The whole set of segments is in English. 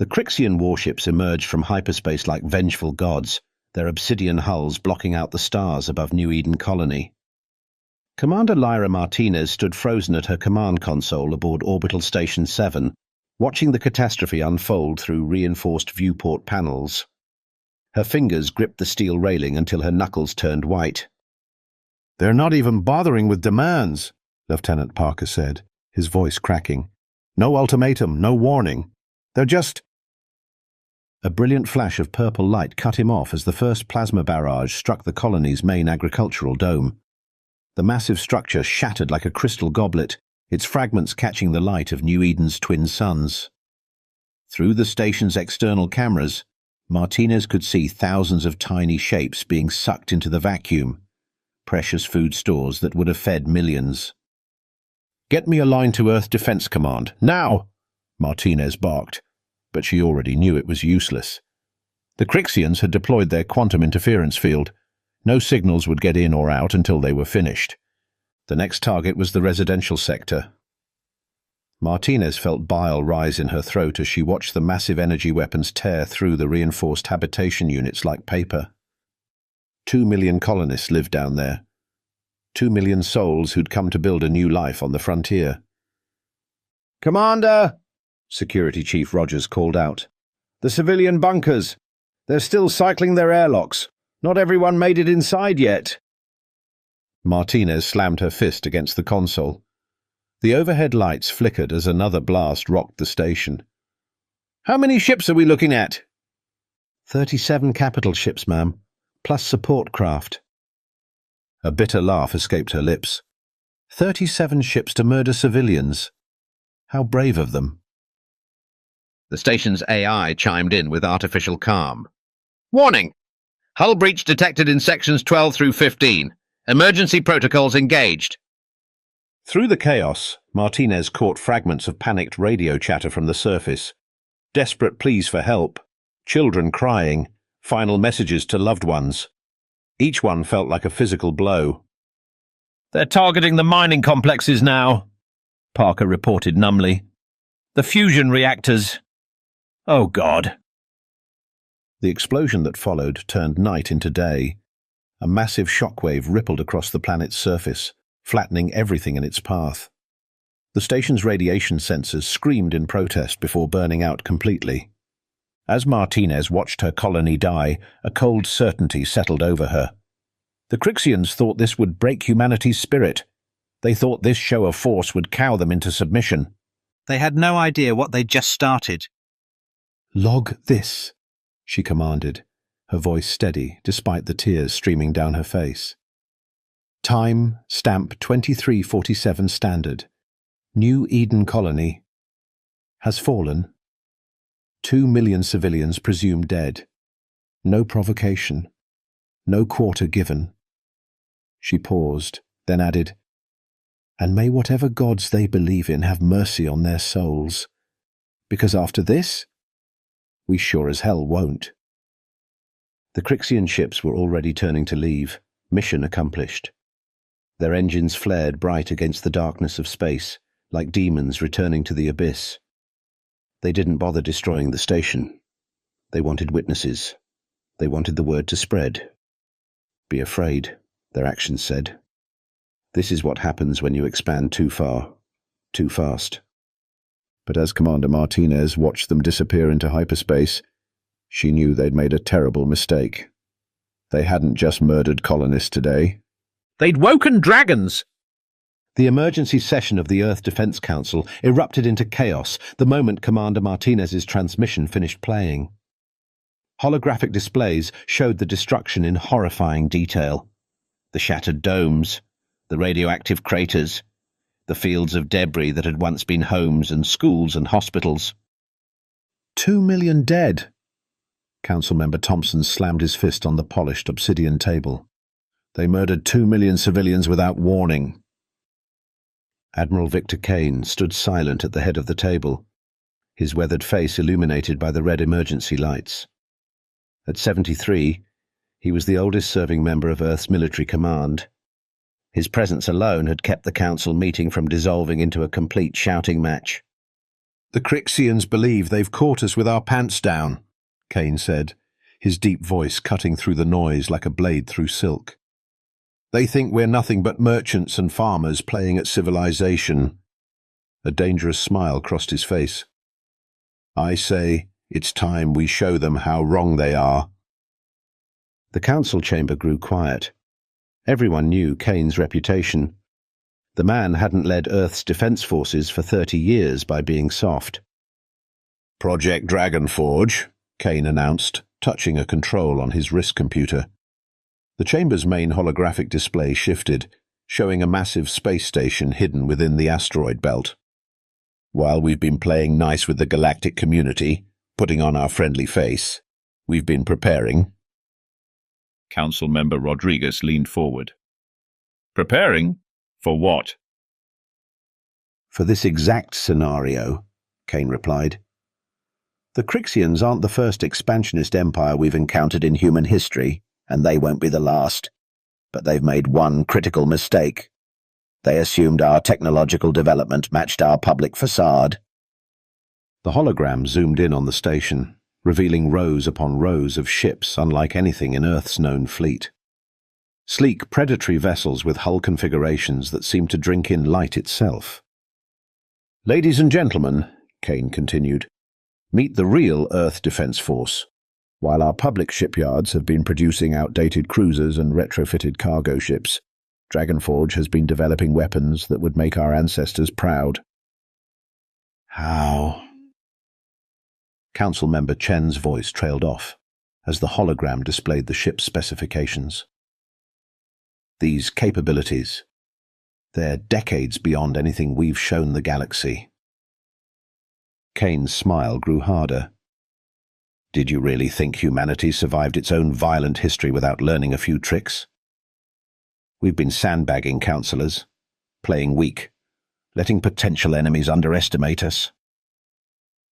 The Crixian warships emerged from hyperspace like vengeful gods, their obsidian hulls blocking out the stars above New Eden Colony. Commander Lyra Martinez stood frozen at her command console aboard Orbital Station 7, watching the catastrophe unfold through reinforced viewport panels. Her fingers gripped the steel railing until her knuckles turned white. "They're not even bothering with demands," Lieutenant Parker said, his voice cracking. "No ultimatum, no warning. They're just—" A brilliant flash of purple light cut him off as the first plasma barrage struck the colony's main agricultural dome. The massive structure shattered like a crystal goblet, its fragments catching the light of New Eden's twin suns. Through the station's external cameras, Martinez could see thousands of tiny shapes being sucked into the vacuum, precious food stores that would have fed millions. "Get me a line to Earth Defense Command, now!" Martinez barked, but she already knew it was useless. The Crixians had deployed their quantum interference field. No signals would get in or out until they were finished. The next target was the residential sector. Martinez felt bile rise in her throat as she watched the massive energy weapons tear through the reinforced habitation units like paper. 2 million colonists lived down there. 2 million souls who'd come to build a new life on the frontier. "Commander!" Security Chief Rogers called out. "The civilian bunkers. They're still cycling their airlocks. Not everyone made it inside yet." Martinez slammed her fist against the console. The overhead lights flickered as another blast rocked the station. "How many ships are we looking at?" 37 capital ships, ma'am, plus support craft." A bitter laugh escaped her lips. 37 ships to murder civilians. How brave of them. The station's AI chimed in with artificial calm. "Warning! Hull breach detected in sections 12 through 15. Emergency protocols engaged." Through the chaos, Martinez caught fragments of panicked radio chatter from the surface. Desperate pleas for help, children crying, final messages to loved ones. Each one felt like a physical blow. "They're targeting the mining complexes now," Parker reported numbly. "The fusion reactors. Oh, God." The explosion that followed turned night into day. A massive shockwave rippled across the planet's surface, flattening everything in its path. The station's radiation sensors screamed in protest before burning out completely. As Martinez watched her colony die, a cold certainty settled over her. The Crixians thought this would break humanity's spirit. They thought this show of force would cow them into submission. They had no idea what they'd just started. "Log this," she commanded, her voice steady despite the tears streaming down her face. "Time, stamp 2347 standard. New Eden Colony has fallen. 2 million civilians presumed dead. No provocation. No quarter given." She paused, then added, "And may whatever gods they believe in have mercy on their souls. Because after this, we sure as hell won't." The Crixian ships were already turning to leave, mission accomplished. Their engines flared bright against the darkness of space, like demons returning to the abyss. They didn't bother destroying the station. They wanted witnesses. They wanted the word to spread. "Be afraid," their actions said. "This is what happens when you expand too far, too fast." But as Commander Martinez watched them disappear into hyperspace, she knew they'd made a terrible mistake. They hadn't just murdered colonists today. They'd woken dragons! The emergency session of the Earth Defense Council erupted into chaos the moment Commander Martinez's transmission finished playing. Holographic displays showed the destruction in horrifying detail. The shattered domes, the radioactive craters, the fields of debris that had once been homes and schools and hospitals. 2 million dead. Councilmember Thompson slammed his fist on the polished obsidian table. They murdered 2 million civilians without warning. Admiral Victor Kane stood silent at the head of the table, his weathered face illuminated by the red emergency lights. At 73, he was the oldest serving member of Earth's military command. His presence alone had kept the council meeting from dissolving into a complete shouting match. The Crixians believe they've caught us with our pants down, Kane said, his deep voice cutting through the noise like a blade through silk. They think we're nothing but merchants and farmers playing at civilization. A dangerous smile crossed his face. I say, it's time we show them how wrong they are. The council chamber grew quiet. Everyone knew Kane's reputation. The man hadn't led Earth's defense forces for 30 years by being soft. Project Dragonforge, Kane announced, touching a control on his wrist computer. The chamber's main holographic display shifted, showing a massive space station hidden within the asteroid belt. While we've been playing nice with the galactic community, putting on our friendly face, we've been preparing. Council member Rodriguez leaned forward. Preparing? For what? For this exact scenario, Kane replied. The Crixians aren't the first expansionist empire we've encountered in human history, and they won't be the last. But they've made one critical mistake. They assumed our technological development matched our public facade. The hologram zoomed in on the station, revealing rows upon rows of ships unlike anything in Earth's known fleet. Sleek, predatory vessels with hull configurations that seemed to drink in light itself. Ladies and gentlemen, Kane continued, meet the real Earth Defense Force. While our public shipyards have been producing outdated cruisers and retrofitted cargo ships, Dragonforge has been developing weapons that would make our ancestors proud. How? Council member Chen's voice trailed off as the hologram displayed the ship's specifications. These capabilities, they're decades beyond anything we've shown the galaxy. Kane's smile grew harder. Did you really think humanity survived its own violent history without learning a few tricks? We've been sandbagging councillors, playing weak, letting potential enemies underestimate us.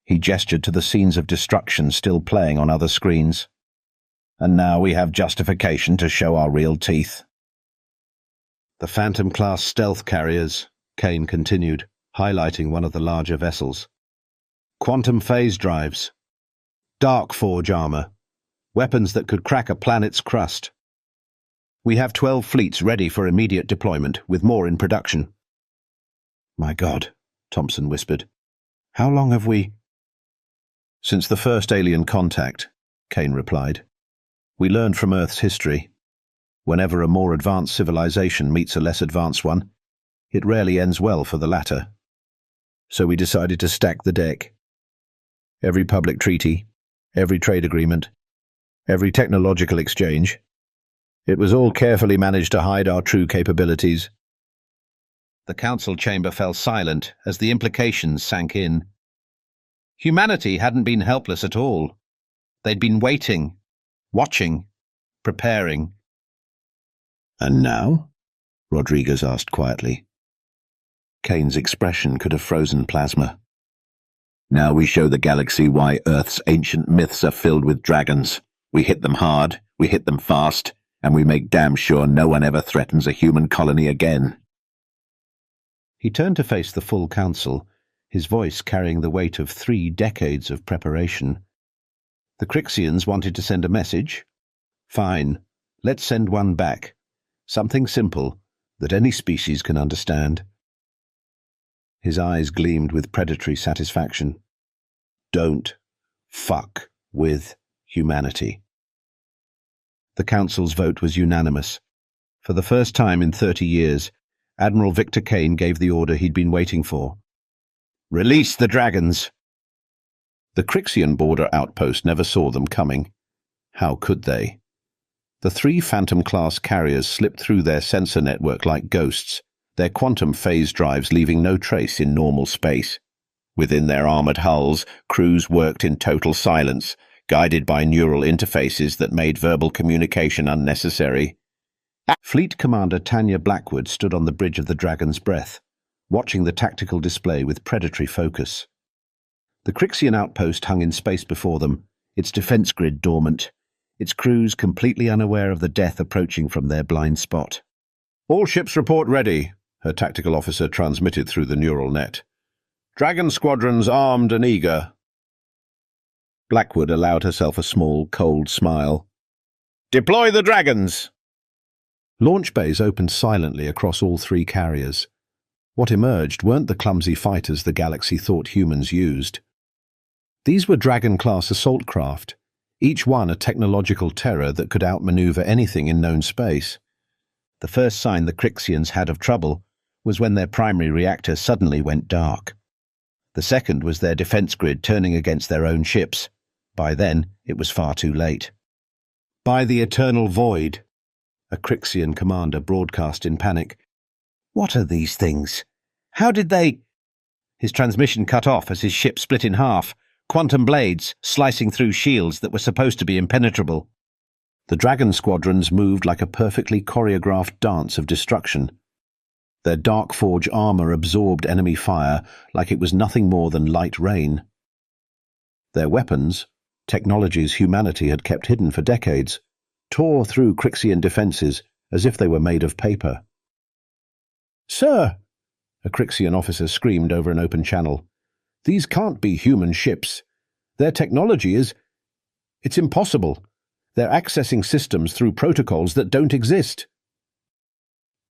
He gestured to the scenes of destruction still playing on other screens. And now we have justification to show our real teeth. The Phantom-class stealth carriers, Kane continued, highlighting one of the larger vessels. Quantum phase drives. Dark forge armor. Weapons that could crack a planet's crust. We have 12 fleets ready for immediate deployment, with more in production. My God, Thompson whispered. How long have we... Since the first alien contact, Kane replied. We learned from Earth's history. Whenever a more advanced civilization meets a less advanced one, it rarely ends well for the latter. So we decided to stack the deck. Every public treaty, every trade agreement, every technological exchange. It was all carefully managed to hide our true capabilities. The council chamber fell silent as the implications sank in. Humanity hadn't been helpless at all. They'd been waiting, watching, preparing. And now? Rodriguez asked quietly. Kane's expression could have frozen plasma. Now we show the galaxy why Earth's ancient myths are filled with dragons. We hit them hard, we hit them fast, and we make damn sure no one ever threatens a human colony again. He turned to face the full council, his voice carrying the weight of 3 decades of preparation. The Crixians wanted to send a message? Fine, let's send one back. Something simple, that any species can understand. His eyes gleamed with predatory satisfaction. Don't fuck with humanity. The council's vote was unanimous. For the first time in 30 years, Admiral Victor Kane gave the order he'd been waiting for. Release the dragons! The Crixian border outpost never saw them coming. How could they? The 3 Phantom-class carriers slipped through their sensor network like ghosts, their quantum phase drives leaving no trace in normal space. Within their armored hulls, crews worked in total silence, guided by neural interfaces that made verbal communication unnecessary. Fleet Commander Tanya Blackwood stood on the bridge of the Dragon's Breath, watching the tactical display with predatory focus. The Crixian outpost hung in space before them, its defense grid dormant, its crews completely unaware of the death approaching from their blind spot. All ships report ready, her tactical officer transmitted through the neural net. Dragon squadrons armed and eager. Blackwood allowed herself a small, cold smile. Deploy the dragons! Launch bays opened silently across all three carriers. What emerged weren't the clumsy fighters the galaxy thought humans used. These were Dragon-class assault craft, each one a technological terror that could outmaneuver anything in known space. The first sign the Crixians had of trouble was when their primary reactor suddenly went dark. The second was their defense grid turning against their own ships. By then, it was far too late. "By the eternal void," a Crixian commander broadcast in panic. "What are these things? How did they—" His transmission cut off as his ship split in half, quantum blades slicing through shields that were supposed to be impenetrable. The Dragon squadrons moved like a perfectly choreographed dance of destruction. Their Dark Forge armor absorbed enemy fire like it was nothing more than light rain. Their weapons, technologies humanity had kept hidden for decades, tore through Crixian defenses as if they were made of paper. "Sir!" a Crixian officer screamed over an open channel. "These can't be human ships. Their technology is— It's impossible. They're accessing systems through protocols that don't exist."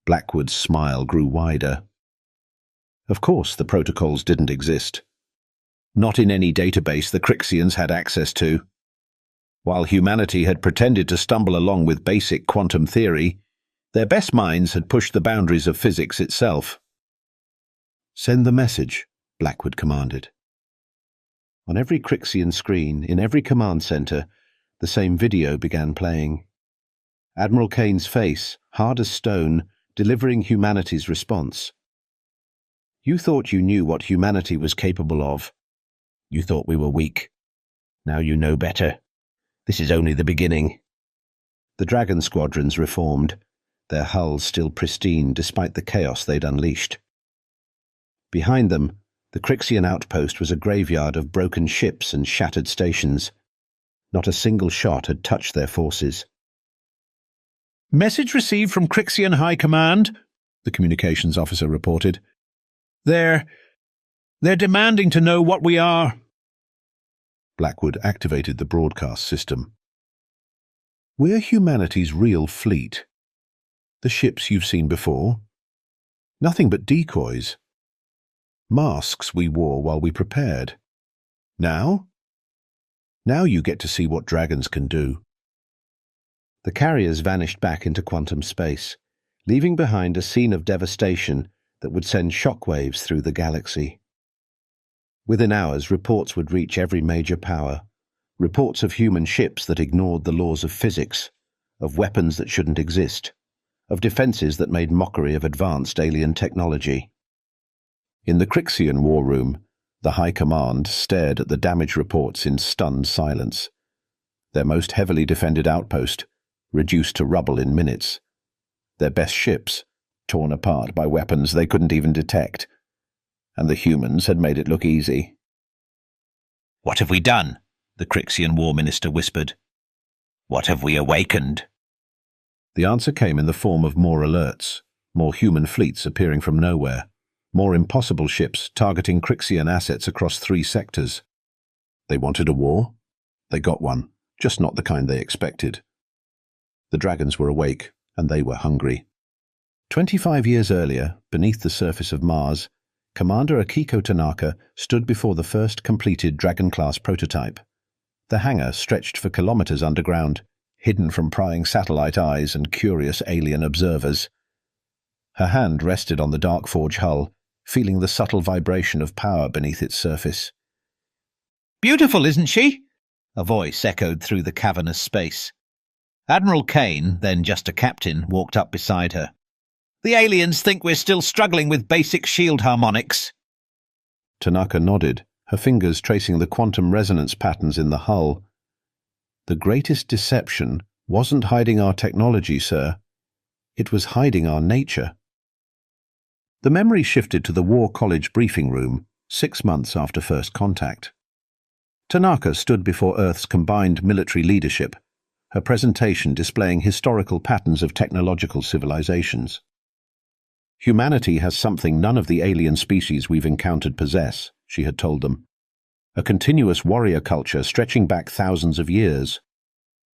Blackwood's smile grew wider. Of course the protocols didn't exist. Not in any database the Crixians had access to. While humanity had pretended to stumble along with basic quantum theory, their best minds had pushed the boundaries of physics itself. "Send the message," Blackwood commanded. On every Crixian screen, in every command center, the same video began playing. Admiral Kane's face, hard as stone, delivering humanity's response. "You thought you knew what humanity was capable of. You thought we were weak. Now you know better. This is only the beginning." The Dragon squadrons reformed, their hulls still pristine despite the chaos they'd unleashed. Behind them, the Crixian outpost was a graveyard of broken ships and shattered stations. Not a single shot had touched their forces. "Message received from Crixian High Command," the communications officer reported. They're demanding to know what we are." Blackwood activated the broadcast system. "We're humanity's real fleet. The ships you've seen before. Nothing but decoys. Masks we wore while we prepared. Now you get to see what dragons can do." The carriers vanished back into quantum space, leaving behind a scene of devastation that would send shockwaves through the galaxy. Within hours, reports would reach every major power. Reports of human ships that ignored the laws of physics, of weapons that shouldn't exist, of defenses that made mockery of advanced alien technology. In the Crixian war room, the High Command stared at the damage reports in stunned silence. Their most heavily defended outpost, reduced to rubble in minutes. Their best ships, torn apart by weapons they couldn't even detect. And the humans had made it look easy. "What have we done?" the Crixian War Minister whispered. "What have we awakened?" The answer came in the form of more alerts, more human fleets appearing from nowhere, more impossible ships targeting Crixian assets across 3 sectors. They wanted a war? They got one, just not the kind they expected. The dragons were awake, and they were hungry. 25 years earlier, beneath the surface of Mars, Commander Akiko Tanaka stood before the first completed Dragon-class prototype. The hangar stretched for kilometers underground, hidden from prying satellite eyes and curious alien observers. Her hand rested on the Dark Forge hull, feeling the subtle vibration of power beneath its surface. "Beautiful, isn't she?" a voice echoed through the cavernous space. Admiral Kane, then just a captain, walked up beside her. "The aliens think we're still struggling with basic shield harmonics." Tanaka nodded, her fingers tracing the quantum resonance patterns in the hull. "The greatest deception wasn't hiding our technology, sir. It was hiding our nature." The memory shifted to the War College briefing room, 6 months after first contact. Tanaka stood before Earth's combined military leadership, her presentation displaying historical patterns of technological civilizations. "Humanity has something none of the alien species we've encountered possess," she had told them. A continuous warrior culture stretching back thousands of years.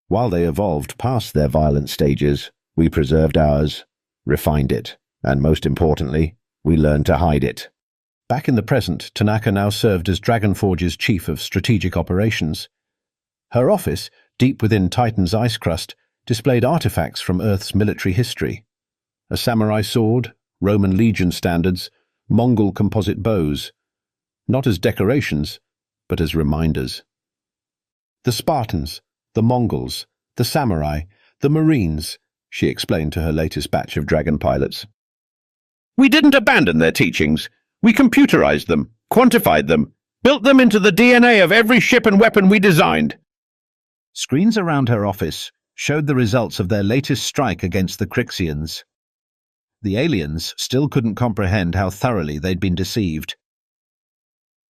While they evolved past their violent stages, we preserved ours, refined it, and most importantly, we learned to hide it. Back in the present, Tanaka now served as Dragonforge's chief of strategic operations. Her office, deep within Titan's ice crust, displayed artifacts from Earth's military history. A samurai sword, Roman legion standards, Mongol composite bows. Not as decorations, but as reminders. The Spartans, the Mongols, the samurai, the Marines, she explained to her latest batch of dragon pilots. We didn't abandon their teachings. We computerized them, quantified them, built them into the DNA of every ship and weapon we designed. Screens around her office showed the results of their latest strike against the Crixians. The aliens still couldn't comprehend how thoroughly they'd been deceived.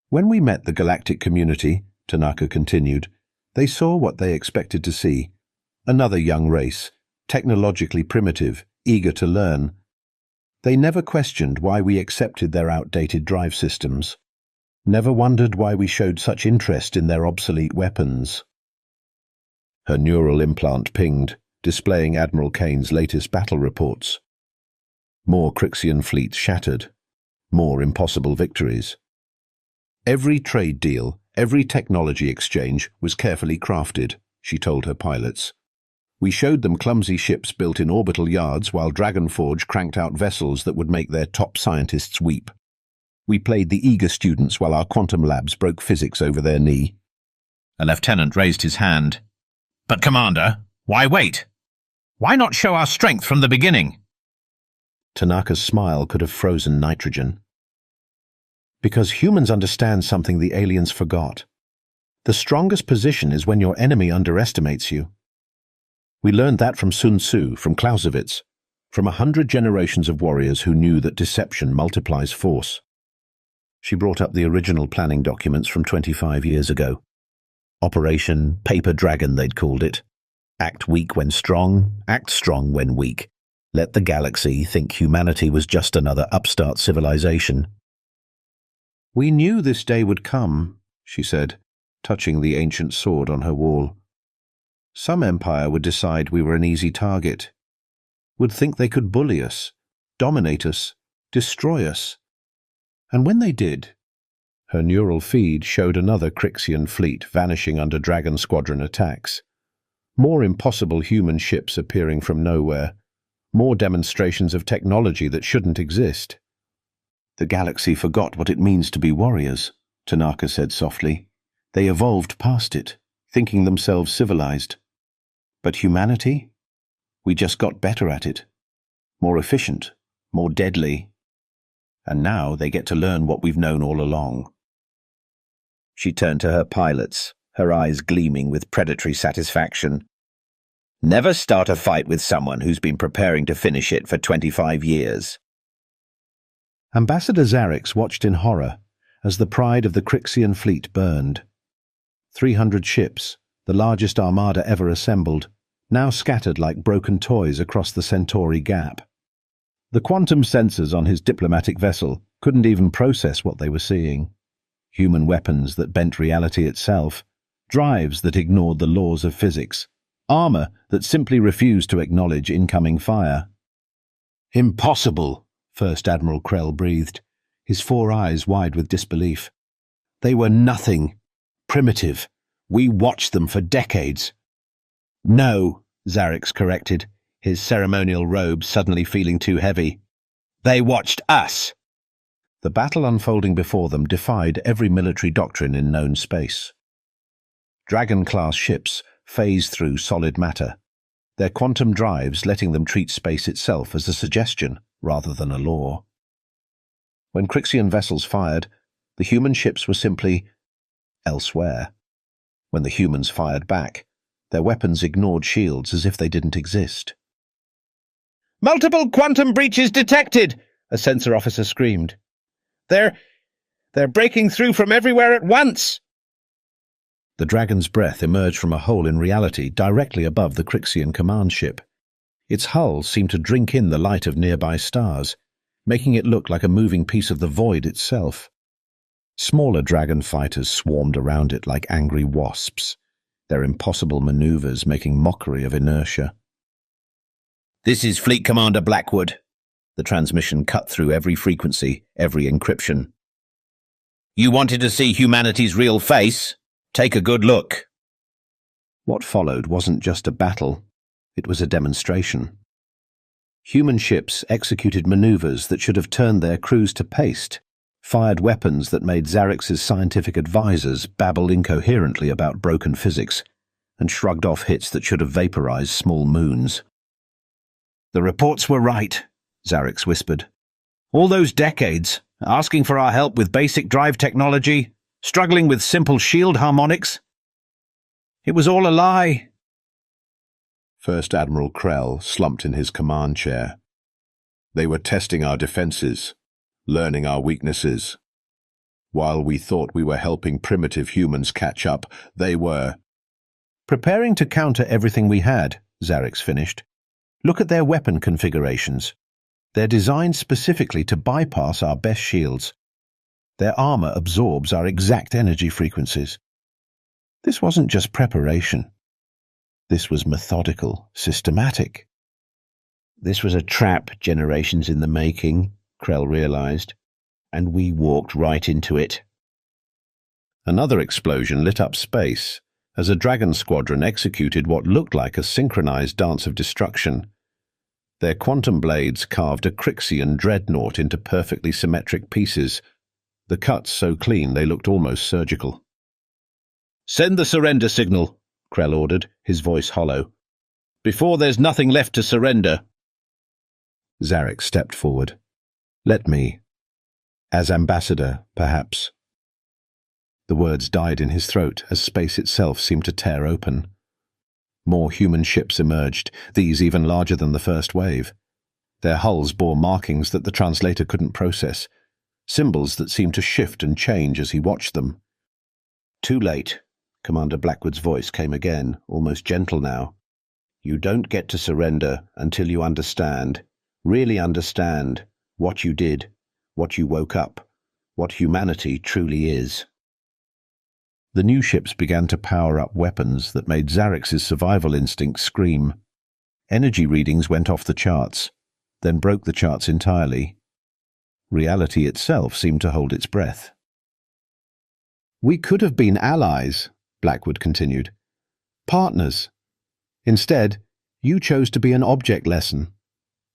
When we met the galactic community, Tanaka continued, they saw what they expected to see. Another young race, technologically primitive, eager to learn. They never questioned why we accepted their outdated drive systems. Never wondered why we showed such interest in their obsolete weapons. Her neural implant pinged, displaying Admiral Kane's latest battle reports. More Crixian fleets shattered. More impossible victories. Every trade deal, every technology exchange was carefully crafted, she told her pilots. We showed them clumsy ships built in orbital yards while Dragonforge cranked out vessels that would make their top scientists weep. We played the eager students while our quantum labs broke physics over their knee. A lieutenant raised his hand. But, Commander, why wait? Why not show our strength from the beginning? Tanaka's smile could have frozen nitrogen. Because humans understand something the aliens forgot. The strongest position is when your enemy underestimates you. We learned that from Sun Tzu, from Clausewitz, from 100 generations of warriors who knew that deception multiplies force. She brought up the original planning documents from 25 years ago. Operation Paper Dragon, they'd called it. Act weak when strong, act strong when weak. Let the galaxy think humanity was just another upstart civilization. We knew this day would come, she said, touching the ancient sword on her wall. Some empire would decide we were an easy target, would think they could bully us, dominate us, destroy us. And when they did, her neural feed showed another Crixian fleet vanishing under Dragon Squadron attacks. More impossible human ships appearing from nowhere. More demonstrations of technology that shouldn't exist. The galaxy forgot what it means to be warriors, Tanaka said softly. They evolved past it, thinking themselves civilized. But humanity? We just got better at it. More efficient, more deadly. And now they get to learn what we've known all along. She turned to her pilots, her eyes gleaming with predatory satisfaction. Never start a fight with someone who's been preparing to finish it for 25 years. Ambassador Zarix watched in horror as the pride of the Crixian fleet burned. 300 ships, the largest armada ever assembled, now scattered like broken toys across the Centauri Gap. The quantum sensors on his diplomatic vessel couldn't even process what they were seeing. Human weapons that bent reality itself, drives that ignored the laws of physics, armor that simply refused to acknowledge incoming fire. Impossible, First Admiral Krell breathed, his 4 eyes wide with disbelief. They were nothing. Primitive. We watched them for decades. No, Zarix corrected, his ceremonial robe suddenly feeling too heavy. They watched us. The battle unfolding before them defied every military doctrine in known space. Dragon-class ships phased through solid matter, their quantum drives letting them treat space itself as a suggestion rather than a law. When Crixian vessels fired, the human ships were simply elsewhere. When the humans fired back, their weapons ignored shields as if they didn't exist. "Multiple quantum breaches detected!" a sensor officer screamed. They're breaking through from everywhere at once!" The dragon's breath emerged from a hole in reality directly above the Crixian command ship. Its hull seemed to drink in the light of nearby stars, making it look like a moving piece of the void itself. Smaller dragon fighters swarmed around it like angry wasps, their impossible maneuvers making mockery of inertia. "This is Fleet Commander Blackwood." The transmission cut through every frequency, every encryption. "You wanted to see humanity's real face? Take a good look." What followed wasn't just a battle, it was a demonstration. Human ships executed maneuvers that should have turned their crews to paste, fired weapons that made Zarex's scientific advisors babble incoherently about broken physics, and shrugged off hits that should have vaporized small moons. "The reports were right," Zarex whispered. "All those decades, asking for our help with basic drive technology, struggling with simple shield harmonics. It was all a lie." First Admiral Krell slumped in his command chair. "They were testing our defenses, learning our weaknesses. While we thought we were helping primitive humans catch up, they were "Preparing to counter everything we had," Zarex finished. "Look at their weapon configurations. They're designed specifically to bypass our best shields. Their armor absorbs our exact energy frequencies. This wasn't just preparation. This was methodical, systematic." This was a trap generations in the making, Krell realized, and we walked right into it. Another explosion lit up space as a dragon squadron executed what looked like a synchronized dance of destruction. Their quantum blades carved a Crixian dreadnought into perfectly symmetric pieces, the cuts so clean they looked almost surgical. "Send the surrender signal," Krell ordered, his voice hollow. "Before there's nothing left to surrender." Zarex stepped forward. "Let me. As ambassador, perhaps." The words died in his throat as space itself seemed to tear open. More human ships emerged, these even larger than the first wave. Their hulls bore markings that the translator couldn't process, symbols that seemed to shift and change as he watched them. "Too late," Commander Blackwood's voice came again, almost gentle now. "You don't get to surrender until you understand, really understand, what you did, what you woke up, what humanity truly is." The new ships began to power up weapons that made Zarex's survival instinct scream. Energy readings went off the charts, then broke the charts entirely. Reality itself seemed to hold its breath. "We could have been allies," Blackwood continued. "Partners. Instead, you chose to be an object lesson.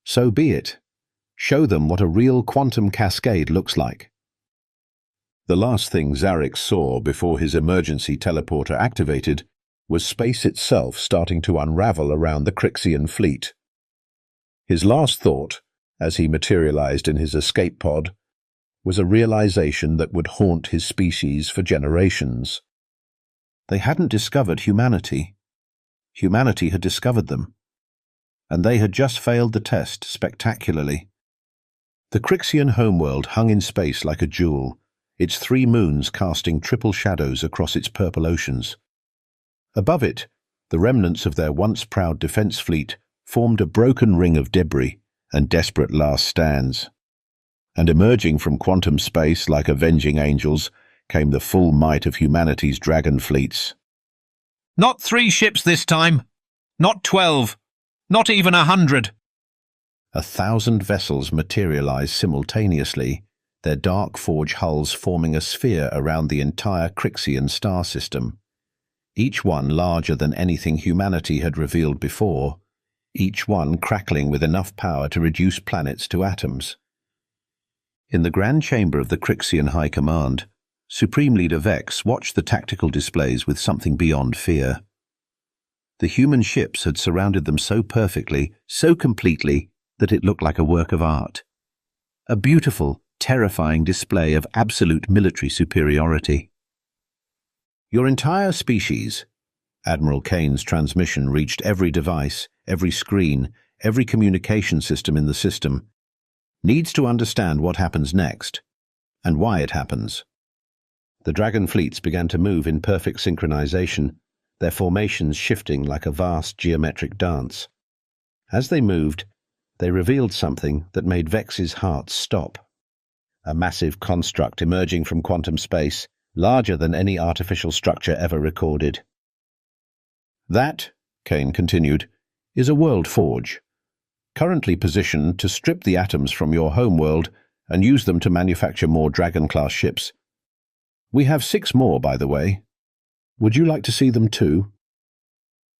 So be it. Show them what a real quantum cascade looks like." The last thing Zarex saw before his emergency teleporter activated was space itself starting to unravel around the Crixian fleet. His last thought, as he materialized in his escape pod, was a realization that would haunt his species for generations. They hadn't discovered humanity. Humanity had discovered them. And they had just failed the test spectacularly. The Crixian homeworld hung in space like a jewel, its 3 moons casting triple shadows across its purple oceans. Above it, the remnants of their once proud defense fleet formed a broken ring of debris and desperate last stands. And emerging from quantum space like avenging angels came the full might of humanity's dragon fleets. "Not 3 ships this time. Not 12. Not even 100. 1,000 vessels materialized simultaneously, their dark forge hulls forming a sphere around the entire Crixian star system, each one larger than anything humanity had revealed before, each one crackling with enough power to reduce planets to atoms. In the grand chamber of the Crixian High Command, Supreme Leader Vex watched the tactical displays with something beyond fear. The human ships had surrounded them so perfectly, so completely, that it looked like a work of art. A beautiful, terrifying display of absolute military superiority. "Your entire species," Admiral Kane's transmission reached every device, every screen, every communication system in the system, "needs to understand what happens next, and why it happens." The dragon fleets began to move in perfect synchronization, their formations shifting like a vast geometric dance. As they moved, they revealed something that made Vex's heart stop. a massive construct emerging from quantum space, larger than any artificial structure ever recorded. That, Kane continued, is a world forge, currently positioned to strip the atoms from your homeworld and use them to manufacture more Dragon-class ships. We have 6 more, by the way. Would you like to see them too?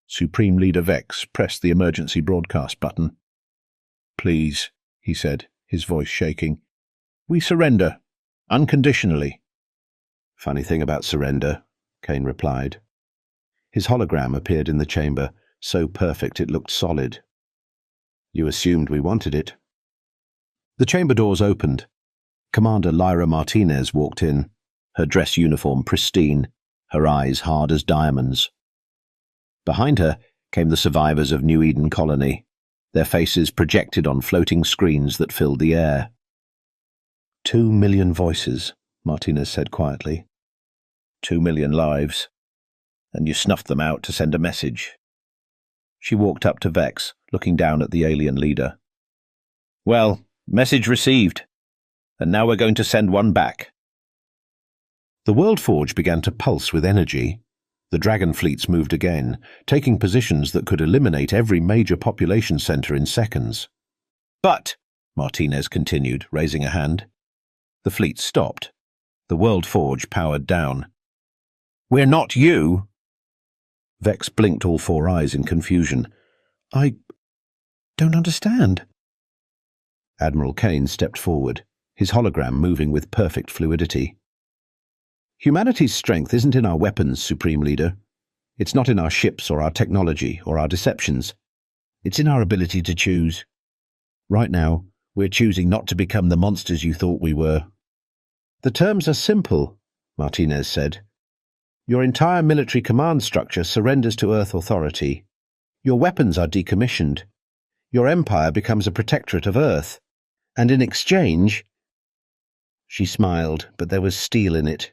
Supreme Leader Vex pressed the emergency broadcast button. Please, he said, his voice shaking. We surrender, unconditionally. Funny thing about surrender, Kane replied. His hologram appeared in the chamber, so perfect it looked solid. You assumed we wanted it. The chamber doors opened. Commander Lyra Martinez walked in, her dress uniform pristine, her eyes hard as diamonds. Behind her came the survivors of New Eden Colony, their faces projected on floating screens that filled the air. 2 million voices, Martinez said quietly. 2 million lives. And you snuffed them out to send a message. She walked up to Vex, looking down at the alien leader. Well, message received. And now we're going to send one back. The World Forge began to pulse with energy. The Dragon fleets moved again, taking positions that could eliminate every major population center in seconds. But, Martinez continued, raising a hand. The fleet stopped. The World Forge powered down. We're not you! Vex blinked all 4 eyes in confusion. I don't understand. Admiral Kane stepped forward, his hologram moving with perfect fluidity. Humanity's strength isn't in our weapons, Supreme Leader. It's not in our ships or our technology or our deceptions. It's in our ability to choose. Right now, we're choosing not to become the monsters you thought we were. The terms are simple, Martinez said. Your entire military command structure surrenders to Earth authority. Your weapons are decommissioned. Your empire becomes a protectorate of Earth. And in exchange... She smiled, but there was steel in it.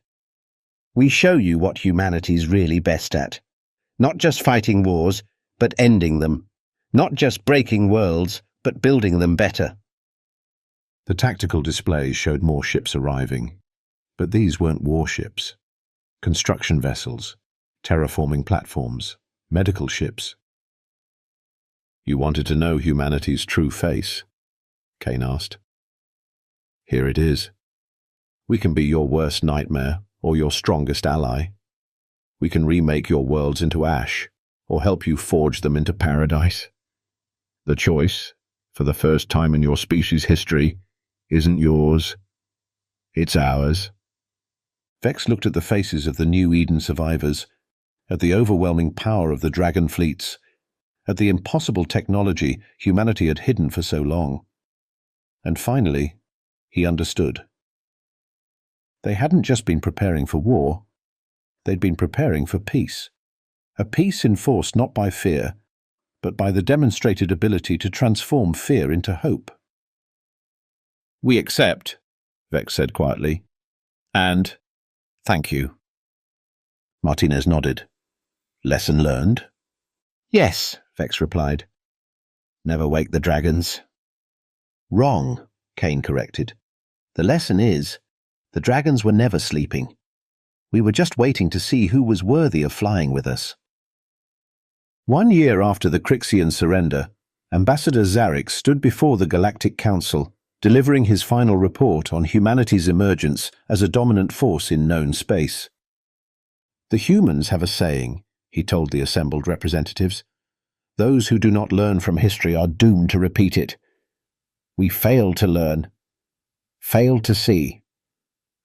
We show you what humanity's really best at. Not just fighting wars, but ending them. Not just breaking worlds, but building them better. The tactical displays showed more ships arriving. But these weren't warships. Construction vessels, terraforming platforms, medical ships. You wanted to know humanity's true face? Kane asked. Here it is. We can be your worst nightmare or your strongest ally. We can remake your worlds into ash or help you forge them into paradise. The choice, for the first time in your species' history, isn't yours. It's ours. Vex looked at the faces of the New Eden survivors, at the overwhelming power of the Dragon fleets, at the impossible technology humanity had hidden for so long. And finally, he understood. They hadn't just been preparing for war, they'd been preparing for peace. A peace enforced not by fear, but by the demonstrated ability to transform fear into hope. We accept, Vex said quietly, and thank you. Martinez nodded. Lesson learned? Yes, Vex replied. Never wake the dragons. Wrong, Kane corrected. The lesson is, the dragons were never sleeping. We were just waiting to see who was worthy of flying with us. 1 year after the Crixian surrender, Ambassador Zarek stood before the Galactic Council, delivering his final report on humanity's emergence as a dominant force in known space. The humans have a saying, he told the assembled representatives. Those who do not learn from history are doomed to repeat it. We failed to learn, failed to see,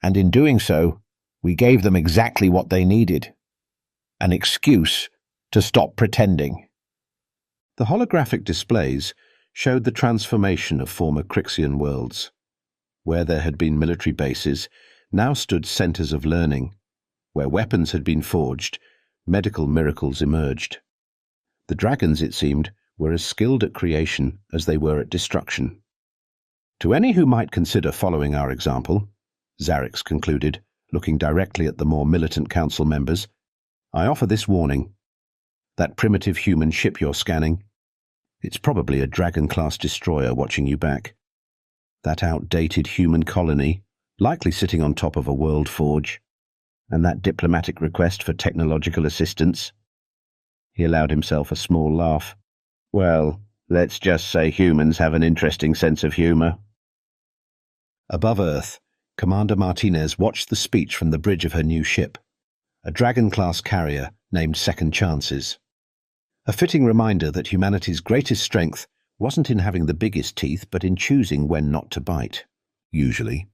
and in doing so, we gave them exactly what they needed, an excuse to stop pretending. The holographic displays showed the transformation of former Crixian worlds. Where there had been military bases, now stood centers of learning. Where weapons had been forged, medical miracles emerged. The dragons, it seemed, were as skilled at creation as they were at destruction. To any who might consider following our example, Zarek concluded, looking directly at the more militant council members, I offer this warning. That primitive human ship you're scanning, it's probably a Dragon-class destroyer watching you back. That outdated human colony, Likely sitting on top of a world forge. And that diplomatic request for technological assistance. He allowed himself a small laugh. Well, let's just say humans have an interesting sense of humour. Above Earth, Commander Martinez watched the speech from the bridge of her new ship, a Dragon-class carrier named Second Chances. A fitting reminder that humanity's greatest strength wasn't in having the biggest teeth, but in choosing when not to bite, usually.